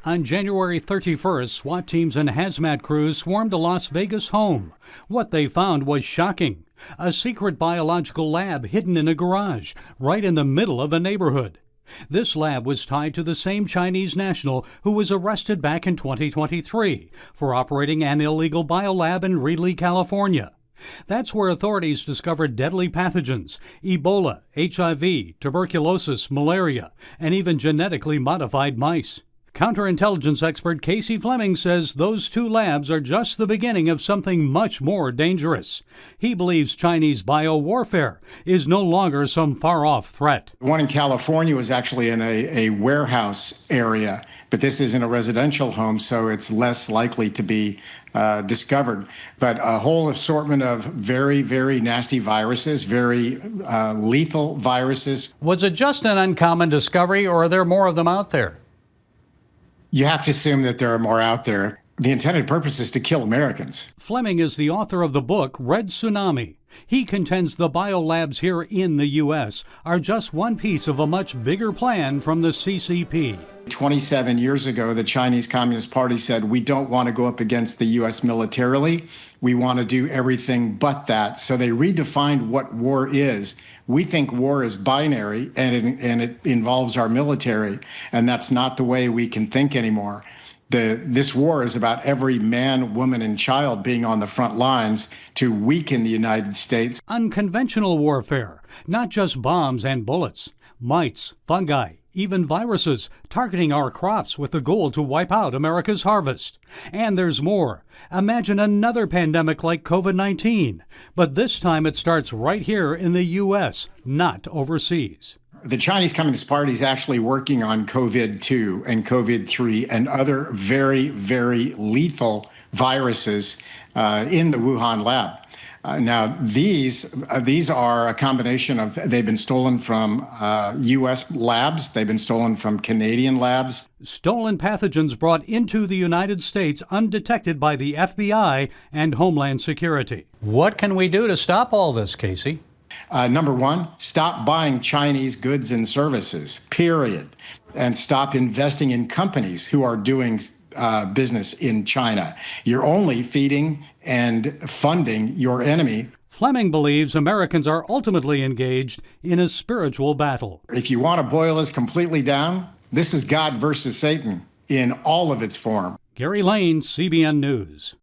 On January 31st, SWAT teams and hazmat crews swarmed a Las Vegas home. What they found was shocking. A secret biological lab hidden in a garage, right in the middle of a neighborhood. This lab was tied to the same Chinese national who was arrested back in 2023 for operating an illegal biolab in Reedley, California. That's where authorities discovered deadly pathogens, Ebola, HIV, tuberculosis, malaria, and even genetically modified mice. Counterintelligence expert Casey Fleming says those two labs are just the beginning of something much more dangerous. He believes Chinese biowarfare is no longer some far-off threat. The one in California was actually in a warehouse area, but this isn't a residential home, so it's less likely to be discovered. But a whole assortment of very, very nasty viruses, very lethal viruses. Was it just an uncommon discovery, or are there more of them out there? You have to assume that there are more out there. The intended purpose is to kill Americans. Fleming is the author of the book Red Tsunami. He contends the biolabs here in the U.S. are just one piece of a much bigger plan from the CCP. 27 years ago, the Chinese Communist Party said, we don't want to go up against the U.S. militarily. We want to do everything but that. So they redefined what war is. We think war is binary, and it involves our military, and that's not the way we can think anymore. This war is about every man, woman, and child being on the front lines to weaken the United States. Unconventional warfare, not just bombs and bullets, mites, fungi, even viruses, targeting our crops with the goal to wipe out America's harvest. And there's more. Imagine another pandemic like COVID-19, but this time it starts right here in the U.S., not overseas. The Chinese Communist Party is actually working on COVID-2 and COVID-3 and other very, very lethal viruses in the Wuhan lab. Now, these are a combination of, they've been stolen from U.S. labs, they've been stolen from Canadian labs. Stolen pathogens brought into the United States undetected by the FBI and Homeland Security. What can we do to stop all this, Casey? Number one, stop buying Chinese goods and services, period. And stop investing in companies who are doing business in China. You're only feeding and funding your enemy. Fleming believes Americans are ultimately engaged in a spiritual battle. If you want to boil this completely down, this is God versus Satan in all of its form. Gary Lane, CBN News.